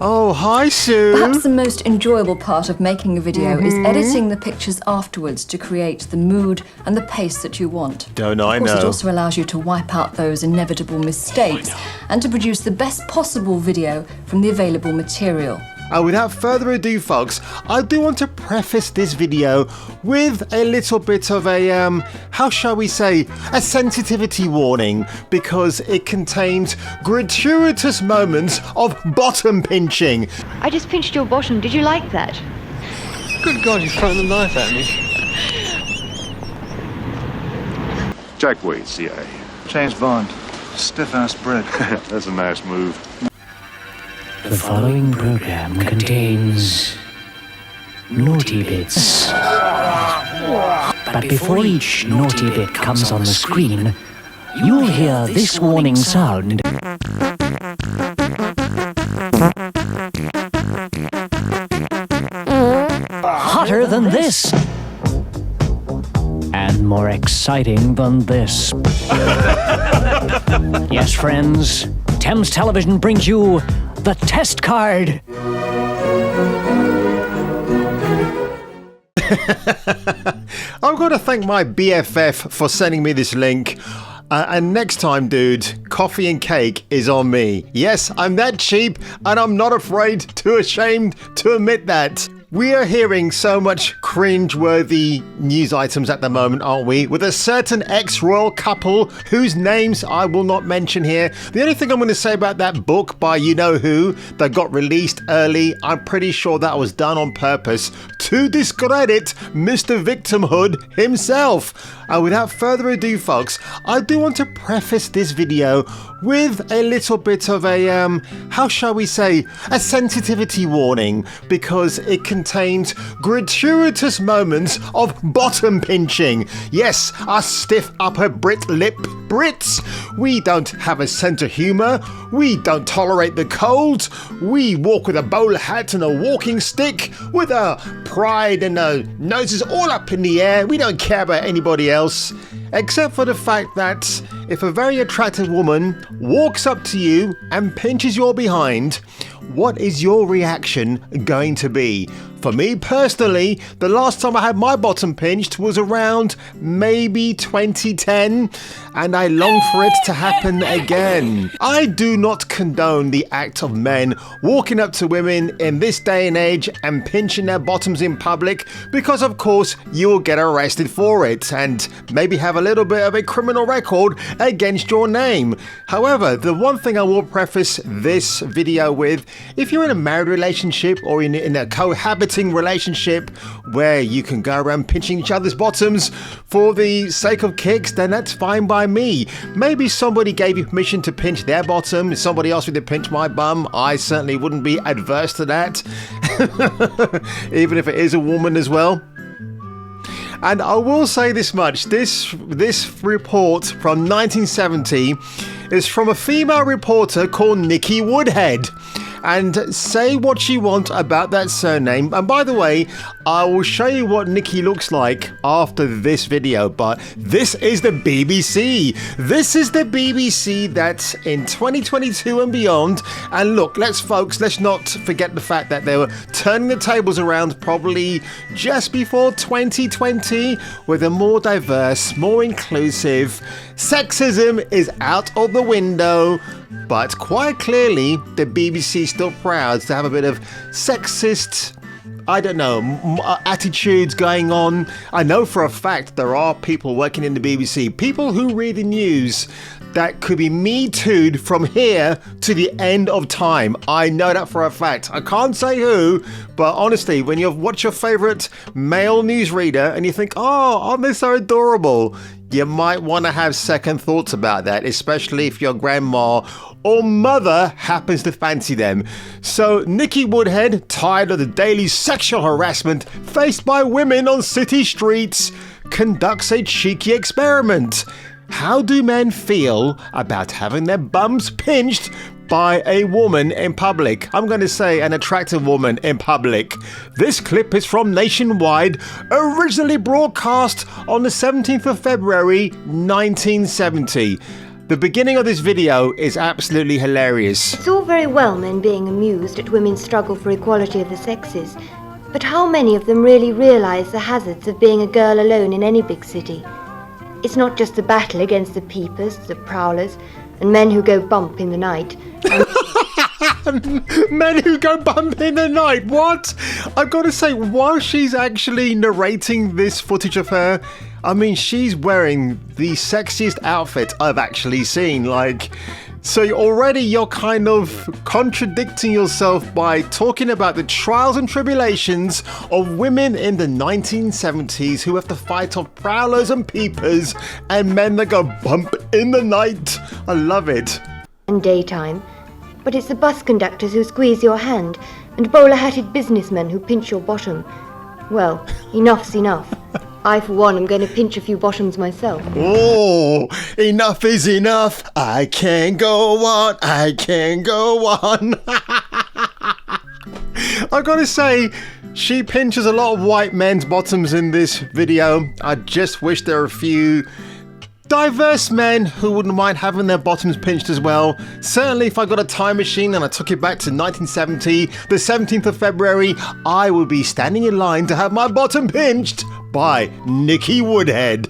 Oh, hi, Sue. Perhaps the most enjoyable part of making a video is editing the pictures afterwards to create the mood and the pace that you want. Don't I know? Of course, it also allows you to wipe out those inevitable mistakes and to produce the best possible video from the available material. Without further ado, folks, I do want to preface this video with a little bit of a, how shall we say, a sensitivity warning, because it contains gratuitous moments of bottom pinching. I just pinched your bottom. Did you like that? Good God, you're throwing the knife at me. Jack Wade, CIA. James Bond. Stiff-ass bread. That's a nice move. The following program contains naughty bits. But before each naughty bit comes on the screen, you'll hear this warning sound. Hotter than this. And more exciting than this. Yes, friends, Thames Television brings you the test card. I'm going to thank my BFF for sending me this link. And next time, dude, coffee and cake is on me. Yes, I'm that cheap, and I'm not ashamed to admit that. We are hearing so much cringe-worthy news items at the moment, aren't we? With a certain ex-royal couple whose names I will not mention here. The only thing I'm going to say about that book by you-know-who that got released early, I'm pretty sure that was done on purpose to discredit Mr. Victimhood himself. And without further ado, folks, I do want to preface this video with a little bit of a, how shall we say, a sensitivity warning, because it contains gratuitous moments of bottom pinching. Yes, us stiff upper Brit lip Brits. We don't have a sense of humour. We don't tolerate the cold. We walk with a bowler hat and a walking stick, with our pride and our noses all up in the air. We don't care about anybody else. Except for the fact that if a very attractive woman walks up to you and pinches your behind, what is your reaction going to be? For me personally, the last time I had my bottom pinched was around maybe 2010, and I long for it to happen again. I do not condone the act of men walking up to women in this day and age and pinching their bottoms in public, because of course you'll get arrested for it and maybe have a little bit of a criminal record against your name. However, the one thing I will preface this video with, if you're in a married relationship or in a cohabiting relationship where you can go around pinching each other's bottoms for the sake of kicks, then that's fine by me. Maybe somebody gave you permission to pinch their bottom, somebody else would pinch my bum. I certainly wouldn't be adverse to that, even if it is a woman as well. And I will say this much, this report from 1970 is from a female reporter called Nikki Woodhead. And say what you want about that surname. And by the way, I will show you what Nikki looks like after this video. But this is the BBC. This is the BBC that's in 2022 and beyond. And look, let's not forget the fact that they were turning the tables around probably just before 2020 with a more diverse, more inclusive. Sexism is out of the window. But quite clearly, the BBC is still proud to have a bit of sexist, I don't know, attitudes going on. I know for a fact there are people working in the BBC, people who read the news that could be Me Too'd from here to the end of time. I know that for a fact. I can't say who, but honestly, when you watch your favourite male newsreader and you think, oh, aren't they so adorable? You might want to have second thoughts about that, especially if your grandma or mother happens to fancy them. So Nikki Woodhead, tired of the daily sexual harassment faced by women on city streets, conducts a cheeky experiment. How do men feel about having their bums pinched by a woman in public? I'm going to say an attractive woman in public. This clip is from Nationwide, originally broadcast on the 17th of February 1970. The beginning of this video is absolutely hilarious. It's all very well men being amused at women's struggle for equality of the sexes, but how many of them really realise the hazards of being a girl alone in any big city? It's not just the battle against the peepers, the prowlers, and men who go bump in the night. Men who go bump in the night, what? I've got to say, while she's actually narrating this footage of her, I mean, she's wearing the sexiest outfit I've actually seen. Like, so already you're kind of contradicting yourself by talking about the trials and tribulations of women in the 1970s who have to fight off prowlers and peepers and men that go bump in the night. I love it. And daytime. But it's the bus conductors who squeeze your hand, and bowler-hatted businessmen who pinch your bottom. Well, enough's enough. I, for one, am going to pinch a few bottoms myself. Oh, enough is enough. I can't go on. I can't go on. I've got to say, she pinches a lot of white men's bottoms in this video. I just wish there were a few diverse men who wouldn't mind having their bottoms pinched as well. Certainly if I got a time machine and I took it back to 1970, the 17th of February, I would be standing in line to have my bottom pinched by Nikki Woodhead.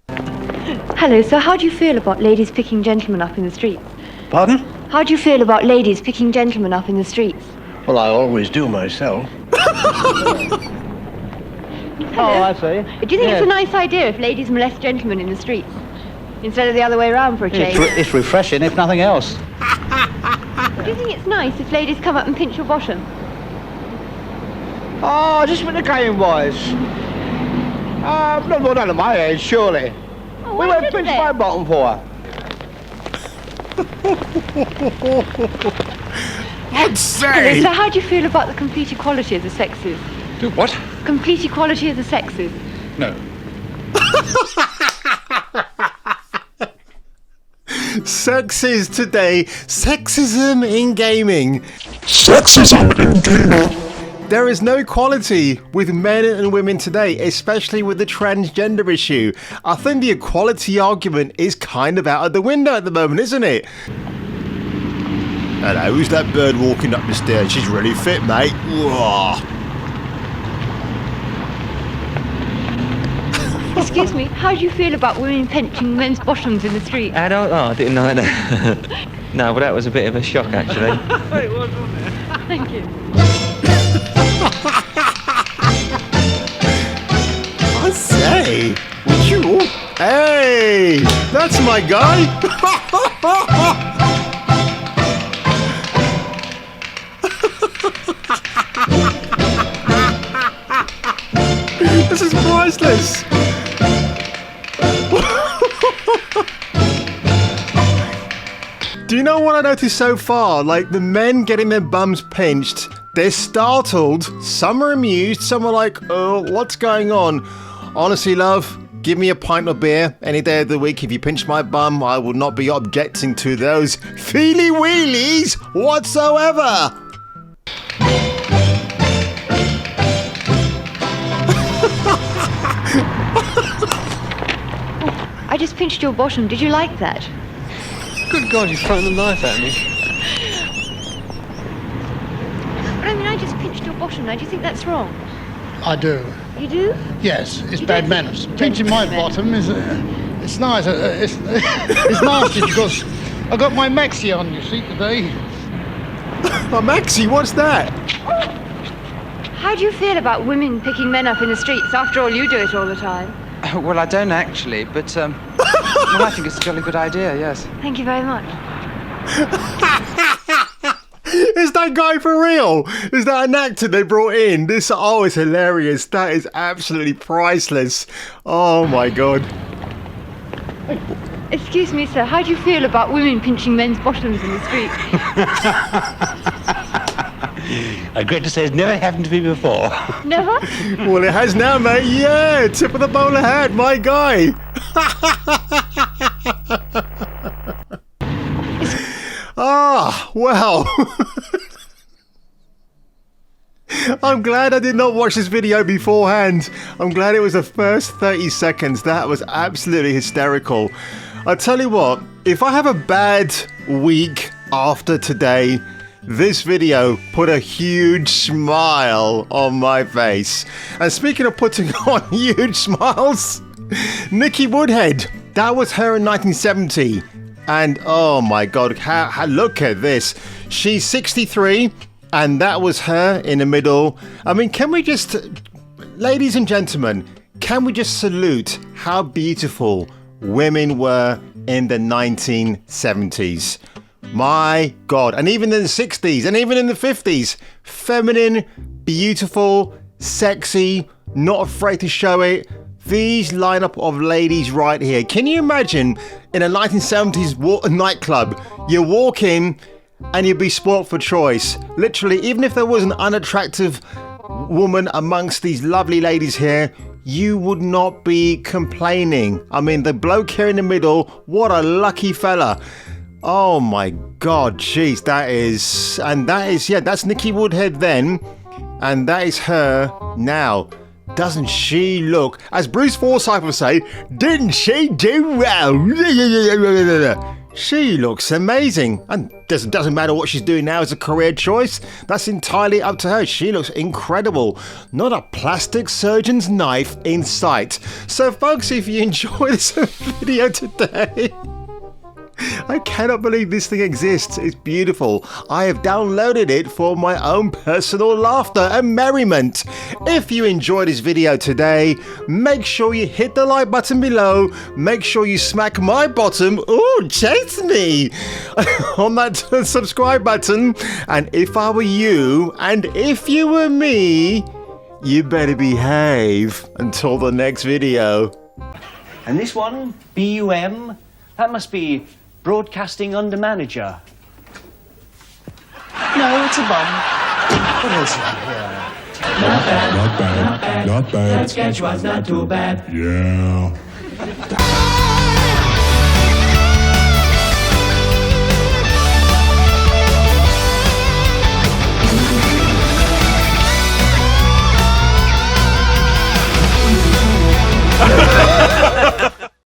Hello, so how do you feel about ladies picking gentlemen up in the streets? Pardon? How do you feel about ladies picking gentlemen up in the streets? Well, I always do myself. Hello. Oh, I see. Do you think it's a nice idea if ladies molest gentlemen in the streets? Instead of the other way around for a change? It's refreshing, if nothing else. Do you think it's nice if ladies come up and pinch your bottom? Oh, just when the game was. Not at my age, surely. Oh, We why went shouldn't pinch they? my bottom for her. I'd say. So how do you feel about the complete equality of the sexes? Do what? Complete equality of the sexes. No. Sexes today. Sexism in gaming. Sexism in gaming. There is no equality with men and women today, especially with the transgender issue. I think the equality argument is kind of out of the window at the moment, isn't it? Hello, who's that bird walking up the stairs? She's really fit, mate. Whoa. Excuse me, how do you feel about women pinching men's bottoms in the street? I don't know, I didn't know that. No, but that was a bit of a shock, actually. It was, wasn't it? Thank you. I say, would you? Hey, that's my guy. This is priceless. Do you know what I noticed so far? Like, the men getting their bums pinched, they're startled, some are amused, some are like, oh, what's going on? Honestly, love, give me a pint of beer any day of the week. If you pinch my bum, I will not be objecting to those feely wheelies whatsoever. I just pinched your bottom. Did you like that? Good God, you've thrown the knife at me. But I mean, I just pinched your bottom. Now, do you think that's wrong? I do. You do? Yes, it's You bad don't manners. think Pinching my gentlemen- bottom is it's nice. It's nasty because I got my maxi on. You see today. Oh, Maxie, what's that? How do you feel about women picking men up in the streets? After all, you do it all the time. Well, I don't actually, but well, I think it's a jolly good idea, yes. Thank you very much. Is that guy for real? Is that an actor they brought in? This, oh, it's hilarious. That is absolutely priceless. Oh my God. Excuse me, sir. How do you feel about women pinching men's bottoms in the street? I regret to say it's never happened to me before. Never? Well, it has now, mate. Yeah, tip of the bowler hat, my guy. Ah, well. I'm glad I did not watch this video beforehand. I'm glad it was the first 30 seconds. That was absolutely hysterical. I tell you what, If I have a bad week after today, this video put a huge smile on my face. And speaking of putting on huge smiles, Nikki Woodhead, that was her in 1970. And oh my God, look at this. She's 63 and that was her in the middle. I mean, can we just, ladies and gentlemen, can we just salute how beautiful women were in the 1970s? My God. And even in the 60s and even in the 50s, feminine, beautiful, sexy, not afraid to show it. These lineup of ladies right here. Can you imagine in a 1970s nightclub, you walk in and you'd be sport for choice. Literally, even if there was an unattractive woman amongst these lovely ladies here, you would not be complaining. I mean, the bloke here in the middle, what a lucky fella. Oh my God, jeez, that's Nikki Woodhead then, and that is her now. Doesn't she look, as Bruce Forsyth would say, didn't she do well? She looks amazing, and doesn't matter what she's doing now as a career choice. That's entirely up to her. She looks incredible. Not a plastic surgeon's knife in sight. So folks, if you enjoy this video today, I cannot believe this thing exists. It's beautiful. I have downloaded it for my own personal laughter and merriment. If you enjoyed this video today, make sure you hit the like button below. Make sure you smack my bottom, ooh, chase me, on that subscribe button. And if I were you, and if you were me, you better behave until the next video. And this one, BUM, that must be Broadcasting Under Manager. No, it's a bum. What else is here? Not bad. Not bad. That sketch was not too bad. Yeah.